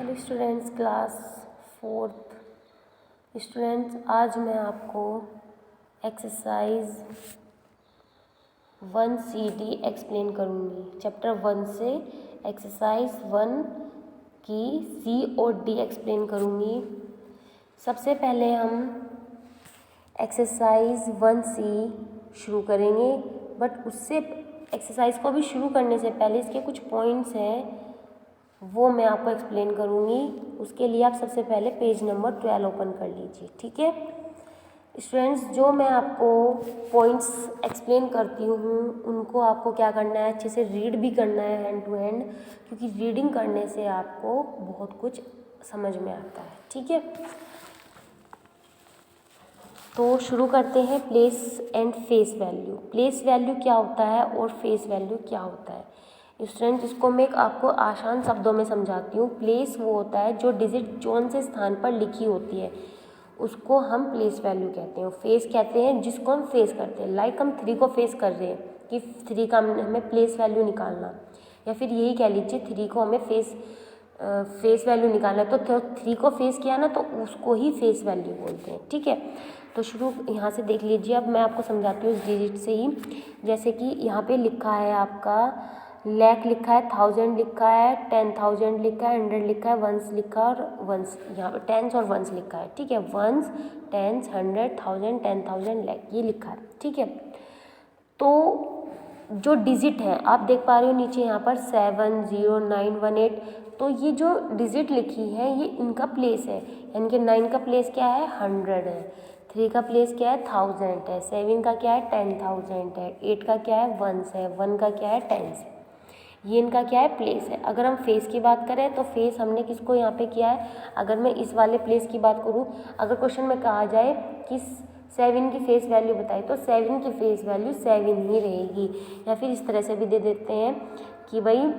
Hello students, class fourth students, आज मैं आपको एक्सरसाइज 1CD एक्सप्लेन करूँगी। चैप्टर 1 से एक्सरसाइज 1 की C और D एक्सप्लेन करूँगी। सबसे पहले हम एक्सरसाइज 1C शुरू करेंगे, बट उससे एक्सरसाइज को भी शुरू करने से पहले इसके कुछ पॉइंट्स हैं, वो मैं आपको एक्सप्लेन करूँगी। उसके लिए आप सबसे पहले पेज नंबर 12 ओपन कर लीजिए। ठीक है स्टूडेंट्स, जो मैं आपको पॉइंट्स एक्सप्लेन करती हूँ उनको आपको क्या करना है, अच्छे से रीड भी करना है हैंड टू हैंड, क्योंकि रीडिंग करने से आपको बहुत कुछ समझ में आता है। ठीक है, तो शुरू करते हैं। Place and face value. Place value क्या होता है और फेस वैल्यू क्या होता है स्टूडेंट, इसको मैं आपको आसान शब्दों में समझाती हूँ। प्लेस वो होता है जो डिजिट कौन से स्थान पर लिखी होती है, उसको हम प्लेस वैल्यू कहते हैं। फेस कहते हैं जिसको हम फेस करते हैं, लाइक हम 3 को फेस कर रहे हैं कि 3 का हमें प्लेस वैल्यू निकालना, या फिर यही कह लीजिए 3 को हमें फेस वैल्यू निकालना है, तो 3 को फेस किया ना, तो उसको ही फेस वैल्यू बोलते हैं। ठीक है, तो शुरू यहाँ से देख लीजिए। अब मैं आपको समझाती हूँ इस डिजिट से ही। जैसे कि यहाँ पे लिखा है आपका लैख लिखा है, 1000 लिखा है, 10,000 लिखा है, 100 लिखा है, वंस लिखा है और वंस यहाँ पे टेंस और वंस लिखा है। ठीक है, वंस, टेंस, 100, 1000, 10,000, लैख, ये लिखा है। ठीक है, तो जो डिजिट है आप देख पा रहे हो नीचे यहाँ पर 70918, तो ये जो डिजिट लिखी है ये इनका प्लेस है, यानी कि 9 का प्लेस क्या है, 100 है, 3 का प्लेस क्या है, 1000 है, 7 का क्या है, 10,000 है, 8 का क्या है, वंस है, 1 का क्या है, टेंस। ये इनका क्या है, प्लेस है। अगर हम फेस की बात करें तो फेस हमने किसको यहाँ पे किया है, अगर मैं इस वाले प्लेस की बात करूँ, अगर क्वेश्चन में कहा जाए कि 7 की फेस वैल्यू बताई, तो 7 की फेस वैल्यू 7 ही रहेगी। या फिर इस तरह से भी दे देते हैं कि भाई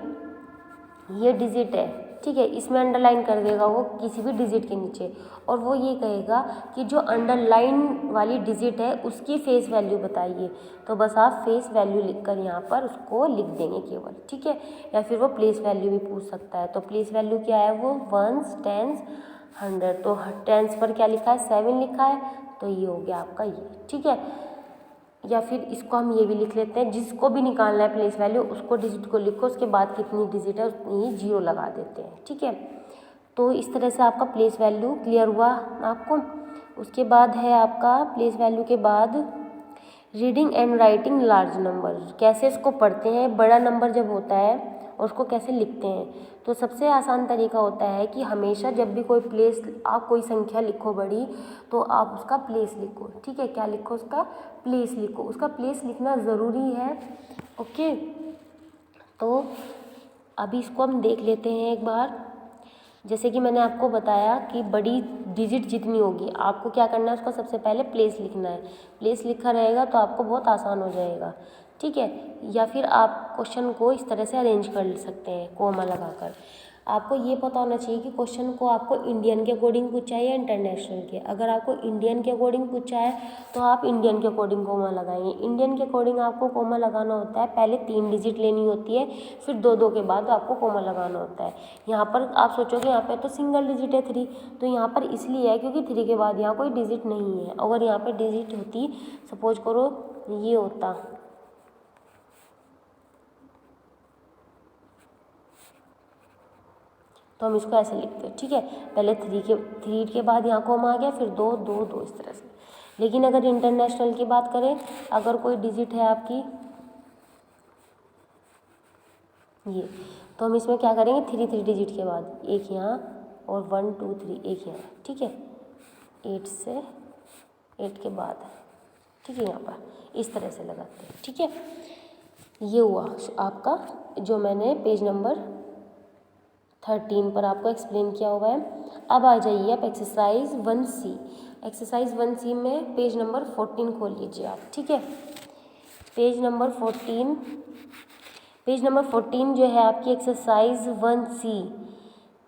ये डिजिट है, ठीक है, इसमें अंडरलाइन कर देगा वो किसी भी डिजिट के नीचे, और वो ये कहेगा कि जो अंडरलाइन वाली डिजिट है उसकी फेस वैल्यू बताइए, तो बस आप फेस वैल्यू लिखकर यहाँ पर उसको लिख देंगे केवल। ठीक है, या फिर वो प्लेस वैल्यू भी पूछ सकता है। तो प्लेस वैल्यू क्या है, वो वंस, टेंस, 100, तो टेंस पर क्या लिखा है, 7 लिखा है, तो ये हो गया आपका ये। ठीक है, या फिर इसको हम ये भी लिख लेते हैं, जिसको भी निकालना है प्लेस वैल्यू उसको डिजिट को लिखो, उसके बाद कितनी डिजिट है उतनी ही 0 लगा देते हैं। ठीक है, तो इस तरह से आपका प्लेस वैल्यू क्लियर हुआ आपको। उसके बाद है आपका प्लेस वैल्यू के बाद reading and writing large number. कैसे इसको पढ़ते हैं, बड़ा नंबर जब होता है और उसको कैसे लिखते हैं, तो सबसे आसान तरीका होता है कि हमेशा जब भी कोई प्लेस, आप कोई संख्या लिखो बड़ी, तो आप उसका प्लेस लिखो। ठीक है, क्या लिखो, उसका प्लेस लिखो, उसका प्लेस लिखना ज़रूरी है। ओके, तो अभी इसको हम देख लेते हैं एक बार। जैसे कि मैंने आपको बताया कि बड़ी डिजिट जितनी होगी आपको क्या करना है, उसका सबसे पहले प्लेस लिखना है। प्लेस लिखा रहेगा तो आपको बहुत आसान हो जाएगा। ठीक है, या फिर आप क्वेश्चन को इस तरह से अरेंज कर सकते हैं कोमा लगाकर। आपको ये पता होना चाहिए कि क्वेश्चन को आपको इंडियन के अकॉर्डिंग पूछा है या इंटरनेशनल के। अगर आपको इंडियन के अकॉर्डिंग पूछा है तो आप इंडियन के अकॉर्डिंग कोमा लगाएंगे। इंडियन के अकॉर्डिंग आपको कोमा लगाना होता है, पहले 3 डिजिट लेनी होती है, फिर 2-2 के बाद आपको कोमा लगाना होता है। यहाँ पर आप सोचोगे यहाँ पे तो सिंगल डिजिट है 3, तो यहाँ पर इसलिए है क्योंकि 3 के बाद यहाँ कोई डिजिट नहीं है। अगर यहाँ पर डिजिट होती, सपोज करो ये होता, तो हम इसको ऐसे लिखते हैं। ठीक है, पहले 3 के बाद यहाँ कोमा आ गया, फिर 2 2 2 इस तरह से। लेकिन अगर इंटरनेशनल की बात करें, अगर कोई डिजिट है आपकी ये, तो हम इसमें क्या करेंगे, 3 डिजिट के बाद एक यहाँ और 1 2 3 एक यहाँ। ठीक है, 8 से 8 के बाद, ठीक है, यहाँ पर इस तरह से लगाते हैं। ठीक है, ये हुआ आपका जो मैंने पेज नंबर 13 पर आपको एक्सप्लेन किया हुआ है। अब आ जाइए आप एक्सरसाइज 1C। एक्सरसाइज 1C में पेज नंबर 14 खोल लीजिए आप। ठीक है, पेज नंबर 14 जो है आपकी एक्सरसाइज 1C।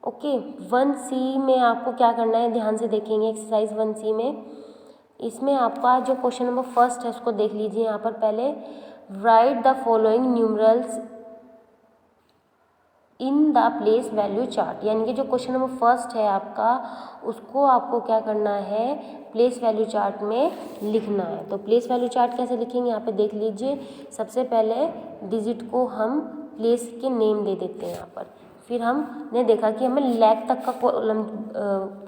ओके, 1C में आपको क्या करना है, ध्यान से देखेंगे। एक्सरसाइज 1C में इसमें आपका जो क्वेश्चन नंबर फर्स्ट है उसको देख लीजिए। यहाँ पर पहले right the following numerals in the place value chart, यानी कि जो क्वेश्चन नंबर फर्स्ट है आपका, उसको आपको क्या करना है, प्लेस वैल्यू चार्ट में लिखना है। तो प्लेस वैल्यू चार्ट कैसे लिखेंगे, यहाँ पे देख लीजिए। सबसे पहले डिजिट को हम प्लेस के नेम दे देते हैं यहाँ पर। फिर हमने देखा कि हमें लैख तक का कॉलम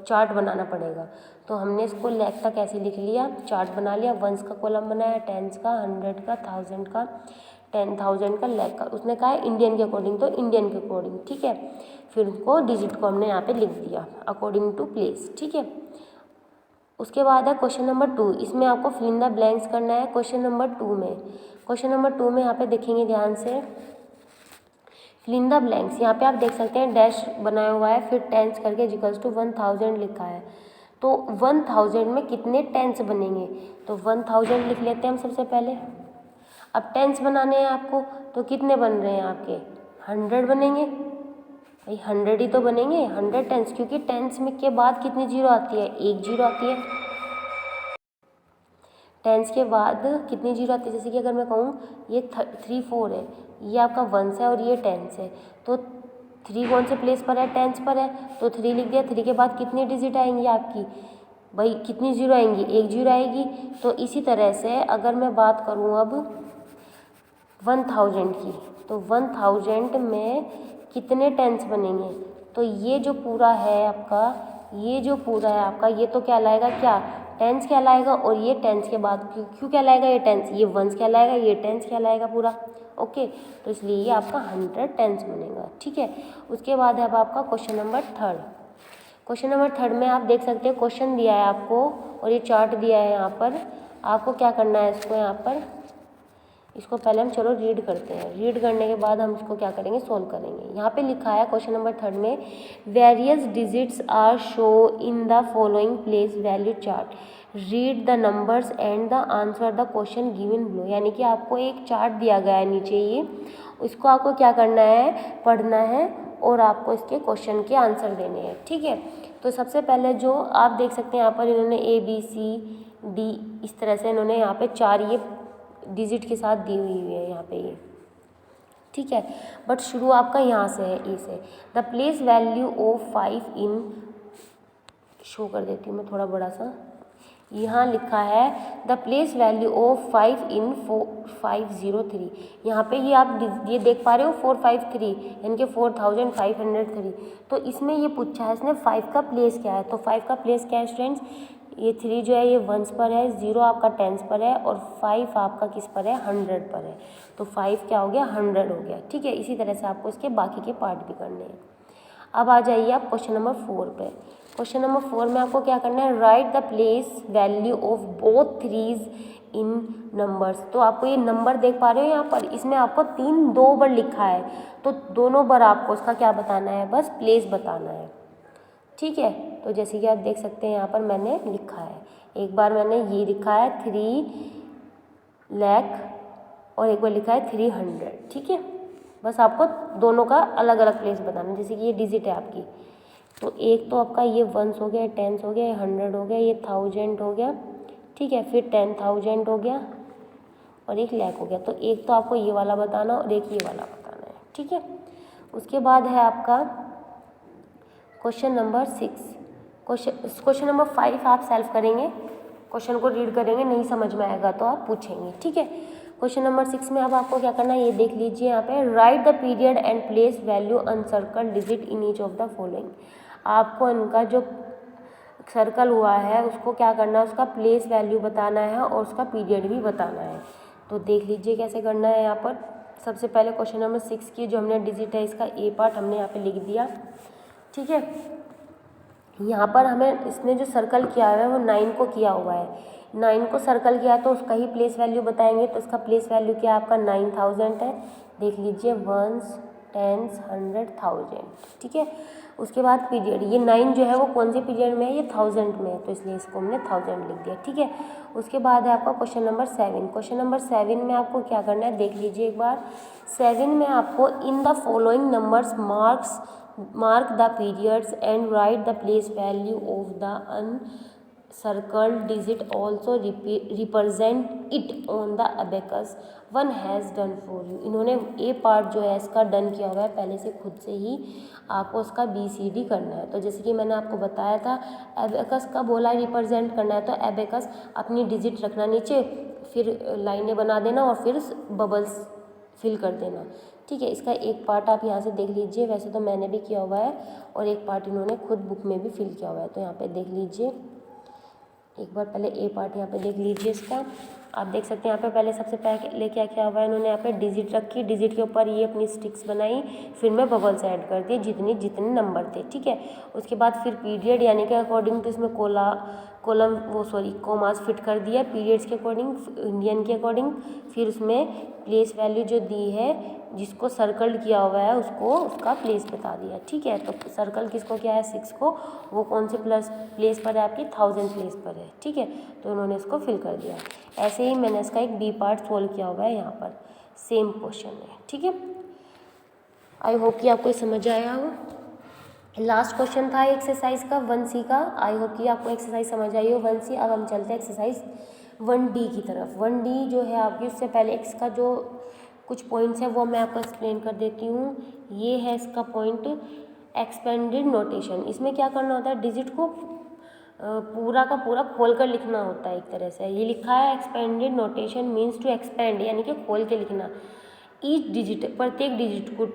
चार्ट बनाना पड़ेगा, तो हमने इसको लैख तक ऐसे लिख लिया, चार्ट बना लिया। वंस का कॉलम बनाया, टेंस का, 100 का, 1000 का, 10,000 का, लैख का। उसने कहा है इंडियन के अकॉर्डिंग, तो इंडियन के अकॉर्डिंग, ठीक है। फिर उसको डिजिट को हमने यहाँ पे लिख दिया अकॉर्डिंग टू प्लेस, ठीक है। उसके बाद है क्वेश्चन नंबर 2, इसमें आपको फिल इन द ब्लैंक्स करना है। क्वेश्चन नंबर 2 में यहाँ पे देखेंगे ध्यान से, फिल इन द ब्लैंक्स। यहाँ पे आप देख सकते हैं डैश बनाया हुआ है, फिर टेंस करके इक्वल्स टू 1000 लिखा है। तो 1000 में कितने टेंस बनेंगे, तो 1000 लिख लेते हैं हम सबसे पहले। अब टेंस बनाने हैं आपको, तो कितने बन रहे हैं आपके, 100 बनेंगे भाई, 100 ही तो बनेंगे, 100 टेंस, क्योंकि टेंस में के बाद कितनी जीरो आती है, एक जीरो आती है। टेंस के बाद कितनी जीरो आती है, जैसे कि अगर मैं कहूँ ये 3 4 है, ये आपका वंस है और ये टेंस है, तो 3 कौन से प्लेस पर है, टेंस पर है, तो 3 लिख दिया। 3 के बाद कितनी डिजिट आएंगी आपकी भाई, कितनी जीरो आएंगी, एक जीरो आएगी। तो इसी तरह से अगर मैं बात करूँ अब 1000 की, तो 1000 में कितने टेंस बनेंगे, तो ये जो पूरा है आपका, ये तो क्या लाएगा, क्या टेंस कहलाएगा। और ये टेंस के बाद क्यों कहलाएगा, ये टेंस, ये वंस कहलाएगा, ये टेंस कहलाएगा पूरा, ओके। तो इसलिए ये आपका 100 टेंस बनेगा, ठीक है। उसके बाद है अब आपका क्वेश्चन नंबर 3। क्वेश्चन नंबर 3 में आप देख सकते हैं क्वेश्चन दिया है आपको और ये चार्ट दिया है यहाँ पर। आपको क्या करना है, इसको यहाँ पर, इसको पहले हम चलो रीड करते हैं। रीड करने के बाद हम इसको क्या करेंगे, सोल्व करेंगे। यहाँ पे लिखा है क्वेश्चन नंबर 3 में, various digits are shown in the following place value chart, read the numbers and the answer the question given below. यानी कि आपको एक चार्ट दिया गया है नीचे, ये इसको आपको क्या करना है, पढ़ना है और आपको इसके क्वेश्चन के आंसर देने हैं, ठीक है। तो सबसे पहले जो आप देख सकते हैं यहाँ पर, इन्होंने ABCD इस तरह से इन्होंने यहाँ पे 4 ये डिजिट के साथ दी हुई है यहाँ पे ये, ठीक है। बट शुरू आपका यहाँ से है, ए से। The place value of 5 in, show कर देती हूँ मैं थोड़ा बड़ा सा, यहाँ लिखा है द प्लेस वैल्यू ऑफ 5 इन 4503। यहाँ पे ये आप ये देख पा रहे हो 453, यानी कि 4503। तो इसमें ये पूछा है इसने 5 का प्लेस क्या है, तो 5 का प्लेस क्या है स्टूडेंट्स, ये 3 जो है ये वंस पर है, 0 आपका टेंस पर है और 5 आपका किस पर है, 100 पर है। तो 5 क्या हो गया, 100 हो गया, ठीक है। इसी तरह से आपको इसके बाकी के पार्ट भी करने हैं। अब आ जाइए आप क्वेश्चन नंबर 4 पे। क्वेश्चन नंबर 4 में आपको क्या करना है, right the place value of both threes in numbers. तो आपको ये नंबर देख पा रहे हो यहाँ पर, इसमें आपको 2 बार लिखा है, तो दोनों बार आपको उसका क्या बताना है, बस प्लेस बताना है, ठीक है। तो जैसे कि आप देख सकते हैं यहाँ पर मैंने लिखा है, एक बार मैंने ये लिखा है 3 लाख और एक बार लिखा है 300, ठीक है। बस आपको दोनों का अलग अलग प्लेस बताना है। जैसे कि ये डिजिट है आपकी, तो एक तो आपका ये वंस हो गया, टेंस हो गया, 100 हो गया, ये 1000 हो गया, ठीक है। फिर 10,000 हो गया और एक लाख हो गया। तो एक तो आपको ये वाला बताना और एक ये वाला बताना है, ठीक है। उसके बाद है आपका क्वेश्चन नंबर 6। क्वेश्चन नंबर 5 आप सेल्फ करेंगे, क्वेश्चन को रीड करेंगे, नहीं समझ में आएगा तो आप पूछेंगे, ठीक है। क्वेश्चन नंबर 6 में अब आपको क्या करना है, ये देख लीजिए यहाँ पे, write the period and place value uncircle digit in each of the following. आपको इनका जो सर्कल हुआ है उसको क्या करना है, उसका प्लेस वैल्यू बताना है और उसका पीरियड भी बताना है। तो देख लीजिए कैसे करना है। यहाँ पर सबसे पहले क्वेश्चन नंबर 6 की जो हमने डिजिट है, इसका ए पार्ट हमने यहाँ पे लिख दिया, ठीक है। यहाँ पर हमें इसने जो सर्कल किया हुआ है वो 9 को किया हुआ है, 9 को सर्कल किया तो उसका ही प्लेस वैल्यू बताएंगे। तो उसका प्लेस वैल्यू क्या आपका 9000 है, देख लीजिए, वंस, टेंस, 100, 1000, ठीक है। उसके बाद पीरियड, ये 9 जो है वो कौन से पीरियड में है, ये 1000 में है, तो इसलिए इसको हमने 1000 लिख दिया, ठीक है। उसके बाद है आपका क्वेश्चन नंबर 7। क्वेश्चन नंबर 7 में आपको क्या करना है, देख लीजिए एक बार। 7 में आपको इन the following numbers mark the periods and right the place value of the circle digit also represent it on the abacus one has done for you. इन्होंने ए पार्ट जो है इसका डन किया हुआ है पहले से खुद से ही, आपको उसका BCD करना है। तो जैसे कि मैंने आपको बताया था एबेकस का बोला रिप्रेजेंट करना है, तो एबेकस अपनी डिजिट रखना नीचे, फिर लाइनें बना देना और फिर बबल्स फिल कर देना। ठीक है, इसका एक पार्ट आप यहाँ से देख लीजिए, वैसे तो मैंने भी किया हुआ है और एक पार्ट इन्होंने खुद बुक में भी फिल किया हुआ है। तो यहाँ पे देख लीजिए, एक बार पहले ए पार्ट यहाँ पे देख लीजिए इसका। आप देख सकते हैं यहाँ पे पहले सबसे पहले क्या किया हुआ है इन्होंने, यहाँ पे डिजिट रखी, डिजिट के ऊपर ये अपनी स्टिक्स बनाई, फिर मैं बबल्स ऐड कर दिए जितने नंबर थे। ठीक है, उसके बाद फिर पीरियड यानी कि अकॉर्डिंग टू इसमें कोमास फिट कर दिया पीरियड्स के अकॉर्डिंग, इंडियन के अकॉर्डिंग। फिर उसमें प्लेस वैल्यू जो दी है, जिसको सर्कल किया हुआ है उसको उसका प्लेस बता दिया। ठीक है, तो सर्कल किसको किया है 6 को, वो कौन से प्लेस पर है आपकी 1000 प्लेस पर है। ठीक है, तो उन्होंने इसको फिल कर दिया। ऐसे ही मैंने इसका एक बी पार्ट सोल्व किया हुआ है, यहाँ पर सेम क्वेश्चन है। ठीक है, आई होप कि आपको समझ आया हो। लास्ट क्वेश्चन था एक्सरसाइज का 1C का, आई होप कि आपको एक्सरसाइज समझ आई हो 1C। अब हम चलते हैं एक्सरसाइज 1D की तरफ। 1D जो है आपकी, उससे पहले इसका जो कुछ पॉइंट्स हैं वो मैं आपको एक्सप्लेन कर देती हूँ। ये है इसका पॉइंट एक्सपेंडेड नोटेशन। इसमें क्या करना होता है, डिजिट को पूरा का पूरा खोल कर लिखना होता है। एक तरह से ये लिखा है expanded notation means to expand, यानी कि खोल के लिखना। ईच डिजिट, प्रत्येक डिजिट को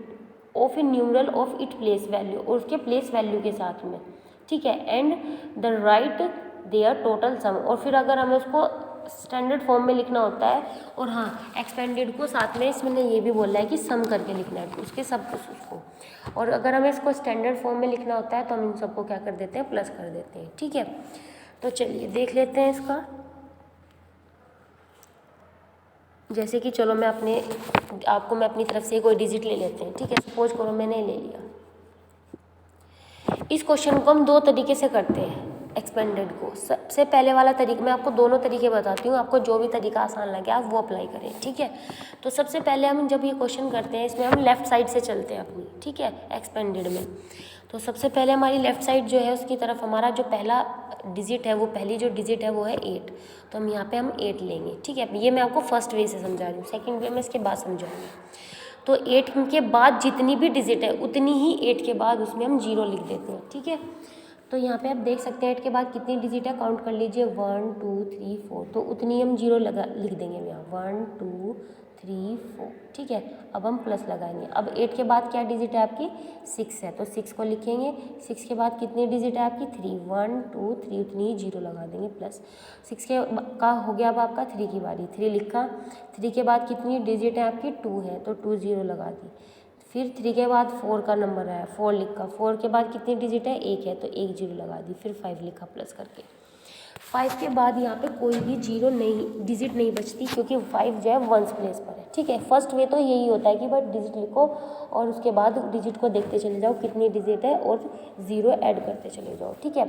of a numeral of it place value, और उसके प्लेस वैल्यू के साथ में। ठीक है, and the right there total sum, और फिर अगर हमें उसको स्टैंडर्ड फॉर्म में लिखना होता है, और हाँ एक्सपेंडेड को साथ में इसमें ये भी बोला है कि सम करके लिखना है उसके सब कुछ उसको। और अगर हमें इसको स्टैंडर्ड फॉर्म में लिखना होता है तो हम इन सबको क्या कर देते हैं, प्लस कर देते हैं। ठीक है, तो चलिए देख लेते हैं इसका। जैसे कि चलो मैं अपनी तरफ से कोई डिजिट ले लेते हैं। ठीक है, सपोज करो मैंने ले लिया। इस क्वेश्चन को हम 2 तरीके से करते हैं एक्सपेंडेड को। सबसे पहले वाला तरीका, मैं आपको दोनों तरीके बताती हूँ, आपको जो भी तरीका आसान लगे आप वो अप्लाई करें। ठीक है, तो सबसे पहले हम जब ये क्वेश्चन करते हैं इसमें हम लेफ़्ट साइड से चलते हैं अपनी। ठीक है, एक्सपेंडेड में तो सबसे पहले हमारी लेफ़्ट साइड जो है उसकी तरफ हमारा जो पहला डिजिट है, वो पहली जो डिजिट है वो है 8। तो हम यहाँ पे हम 8 लेंगे। ठीक है, ये मैं आपको फर्स्ट वे से समझा रही हूँ, सेकंड वे में इसके बाद समझाऊंगी। तो 8 के बाद जितनी भी डिजिट है उतनी ही 8 के बाद उसमें हम 0 लिख देते हैं। ठीक है, तो यहाँ पे आप देख सकते हैं 8 के बाद कितनी डिजिट है, काउंट कर लीजिए 1 2 3 4, तो उतनी हम 0 लिख देंगे यहाँ 1 2 3 4। ठीक है, अब हम प्लस लगाएंगे। अब 8 के बाद क्या डिजिट है आपकी 6 है, तो 6 को लिखेंगे। 6 के बाद कितनी डिजिट है आपकी 3, 1 2 3, उतनी ही 0 लगा देंगे प्लस। 6 का हो गया अब आपका 3 की बारी, 3 लिखा। 3 के बाद कितनी डिजिट है आपकी 2 है, तो 2 0 लगा दी। फिर 3 के बाद 4 का नंबर है, 4 लिखा। 4 के बाद कितनी डिजिट है 1 है, तो 1 0 लगा दी। फिर 5 लिखा प्लस करके। 5 के बाद यहाँ पे कोई भी डिजिट नहीं बचती, क्योंकि 5 जो है 1s प्लेस पर है। ठीक है, फर्स्ट वे तो यही होता है कि बस डिजिट लिखो और उसके बाद डिजिट को देखते चले जाओ कितनी डिजिट है और 0 ऐड करते चले जाओ। ठीक है,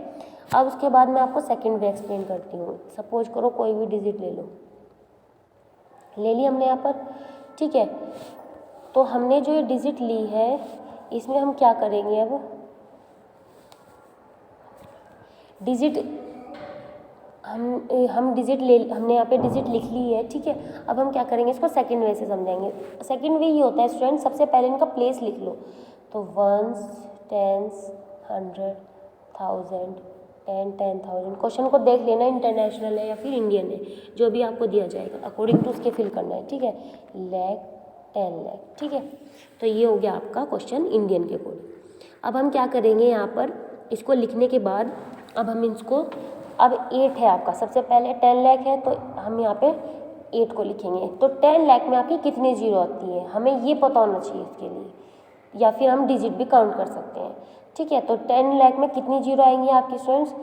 अब उसके बाद मैं आपको सेकंड वे एक्सप्लेन करती हूँ। सपोज करो कोई भी डिजिट ले ली हमने यहाँ पर। ठीक है, तो हमने जो ये डिजिट ली है इसमें हम क्या करेंगे, अब डिजिट हमने यहाँ पे डिजिट लिख ली है। ठीक है, अब हम क्या करेंगे, इसको सेकंड वे से समझाएंगे। सेकंड वे ये होता है स्टूडेंट, सबसे पहले इनका प्लेस लिख लो। तो 1s 10s 100 1000 10,000। क्वेश्चन को देख लेना इंटरनेशनल है या फिर इंडियन है, जो भी आपको दिया जाएगा अकॉर्डिंग टू उसके फिल करना है। ठीक है, लाख 10 लाख। ठीक है, तो ये हो गया आपका क्वेश्चन इंडियन के अकॉर्डिंग। अब हम क्या करेंगे, यहाँ पर इसको लिखने के बाद अब हम इसको, अब 8 है आपका, सबसे पहले 10 लाख है तो हम यहाँ पे 8 को लिखेंगे। तो 10 लाख में आपकी कितनी 0 आती है हमें ये पता होना चाहिए इसके लिए, या फिर हम डिजिट भी काउंट कर सकते हैं। ठीक है, तो 10 लाख में कितनी 0 आएंगी आपकी स्टूडेंट्स,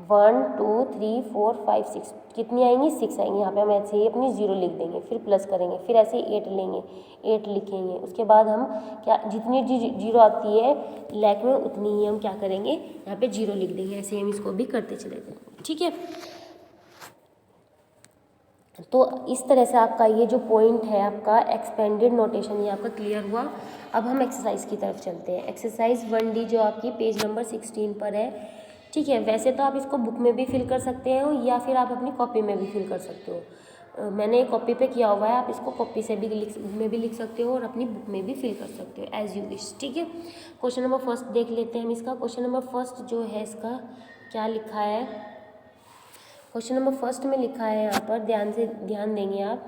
1 2 3 4 5 6, कितनी आएंगी 6 आएंगी। यहाँ पे हम ऐसे ही अपनी 0 लिख देंगे, फिर प्लस करेंगे, फिर ऐसे ही 8 लेंगे, 8 लिखेंगे। उसके बाद हम क्या, जितनी 0 आती है लाख में उतनी ही हम क्या करेंगे, यहाँ पे 0 लिख देंगे। ऐसे हम इसको भी करते चले जाएंगे। ठीक है, तो इस तरह से आपका ये जो पॉइंट है आपका एक्सपेंडेड नोटेशन, ये आपका क्लियर हुआ। अब हम एक्सरसाइज की तरफ चलते हैं। एक्सरसाइज 1D जो आपकी पेज नंबर 16 पर है, ठीक है। वैसे तो आप इसको बुक में भी फिल कर सकते हो या फिर आप अपनी कॉपी में भी फिल कर सकते हो। मैंने कॉपी पे किया हुआ है, आप इसको कॉपी से भी लिख सकते हो और अपनी बुक में भी फिल कर सकते हो एज यू विश। ठीक है। क्वेश्चन नंबर फर्स्ट देख लेते हैं हम इसका। क्वेश्चन नंबर फर्स्ट जो है इसका क्या लिखा है, क्वेश्चन नंबर फर्स्ट में लिखा है, यहाँ पर ध्यान देंगे आप।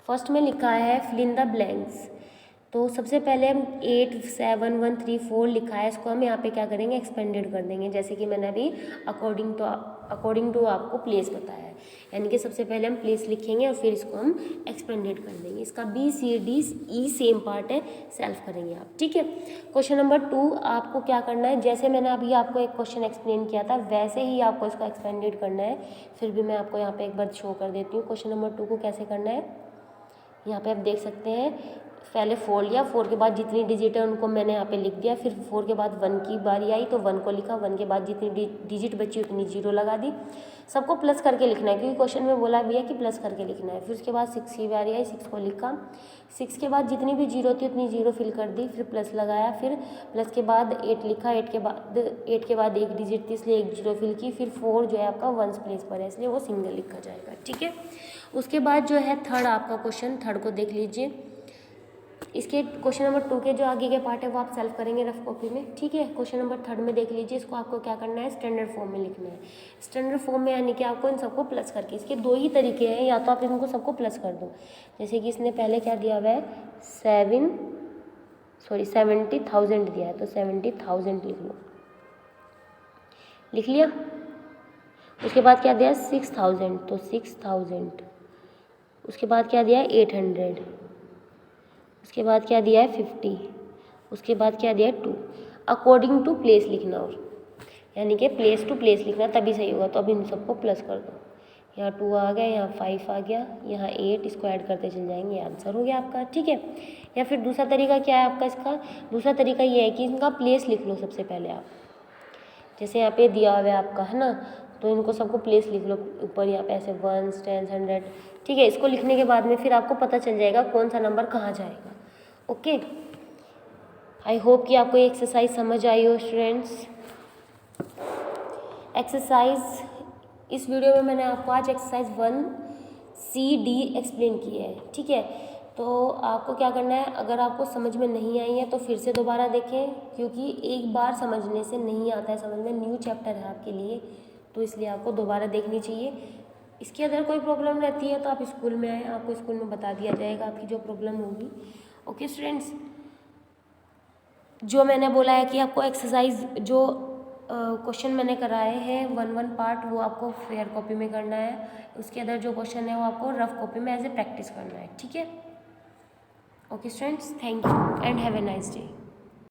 फर्स्ट में लिखा है फिल इन द ब्लैंक्स। तो सबसे पहले हम 8 7 1 3 4 लिखा है, इसको हम यहाँ पे क्या करेंगे, एक्सपेंडेड कर देंगे, जैसे कि मैंने अभी अकॉर्डिंग टू आपको प्लेस बताया है। यानी कि सबसे पहले हम प्लेस लिखेंगे और फिर इसको हम एक्सपेंडेड कर देंगे। इसका BCDE सेम पार्ट है, सेल्फ करेंगे आप। ठीक है। क्वेश्चन नंबर 2 आपको क्या करना है, जैसे मैंने अभी आपको एक क्वेश्चन एक्सप्लेन किया था वैसे ही आपको इसको एक्सपेंडेड करना है। फिर भी मैं आपको यहाँ पे एक बार शो कर देती हूँ क्वेश्चन नंबर 2 को कैसे करना है। यहाँ पे आप देख सकते हैं, पहले 4 लिया, 4 के बाद जितनी डिजिट है उनको मैंने यहाँ पे लिख दिया। फिर 4 के बाद 1 की बारी आई तो 1 को लिखा, 1 के बाद जितनी डिजिट बची उतनी 0 लगा दी। सबको प्लस करके लिखना है क्योंकि क्वेश्चन में बोला भी है कि प्लस करके लिखना है। फिर उसके बाद 6 की बारी आई, 6 को लिखा, 6 के बाद जितनी भी 0 थी उतनी 0 फिल कर दी, फिर प्लस लगाया, फिर प्लस के बाद 8 लिखा, 8 के बाद एक डिजिट थी इसलिए 1 0 फिल की, फिर 4 जो है आपका 1 प्लेस पर है इसलिए वो सिंगल लिखा जाएगा। ठीक है। उसके बाद जो है थर्ड आपका क्वेश्चन, थर्ड को देख लीजिए। इसके क्वेश्चन नंबर 2 के जो आगे के पार्ट है वो आप सेल्फ करेंगे रफ कॉपी में। ठीक है। क्वेश्चन नंबर 3 में देख लीजिए, इसको आपको क्या करना है, स्टैंडर्ड फॉर्म में लिखना है। स्टैंडर्ड फॉर्म में यानी कि आपको इन सबको प्लस करके, इसके 2 ही तरीके हैं, या तो आप इनको सबको प्लस कर दो, जैसे कि इसने पहले क्या दिया हुआ है 70,000 दिया है तो 70,000 लिख लो, लिख लिया। उसके बाद क्या दिया 6,000 तो 6,000। उसके बाद क्या दिया है 800। उसके बाद क्या दिया है 50। उसके बाद क्या दिया है 2। अकॉर्डिंग टू प्लेस लिखना, और यानी कि प्लेस टू प्लेस लिखना तभी सही होगा। तो अब इन सबको प्लस कर दो, यहाँ 2 आ गया, यहाँ 5 आ गया, यहाँ 8, इसको ऐड करते चल जाएंगे, आंसर हो गया आपका। ठीक है। या फिर दूसरा तरीका क्या है आपका, इसका दूसरा तरीका ये है कि इनका प्लेस लिख लो सबसे पहले आप, जैसे यहाँ पे दिया हुआ है आपका है ना, तो इनको सबको प्लेस लिख लो ऊपर यहाँ पे ऐसे 1s 10s 100। ठीक है। इसको लिखने के बाद में फिर आपको पता चल जाएगा कौन सा नंबर कहाँ जाएगा। ओके, आई होप कि आपको ये एक्सरसाइज समझ आई हो स्टूडेंट्स। एक्सरसाइज इस वीडियो में मैंने आपको आज एक्सरसाइज 1CD एक्सप्लेन की है। ठीक है। तो आपको क्या करना है, अगर आपको समझ में नहीं आई है तो फिर से दोबारा देखें, क्योंकि एक बार समझने से नहीं आता है समझ में, न्यू चैप्टर है आपके लिए, तो इसलिए आपको दोबारा देखनी चाहिए। इसके अगर कोई प्रॉब्लम रहती है तो आप स्कूल में आएँ, आपको स्कूल में बता दिया जाएगा आपकी जो प्रॉब्लम होगी। ओके स्टूडेंट्स, जो मैंने बोला है कि आपको एक्सरसाइज जो क्वेश्चन मैंने कराए हैं 1 पार्ट वो आपको फेयर कॉपी में करना है। उसके अंदर जो क्वेश्चन है वो आपको रफ कॉपी में एज ए प्रैक्टिस करना है। ठीक है। Okay students, thank you and have a nice day.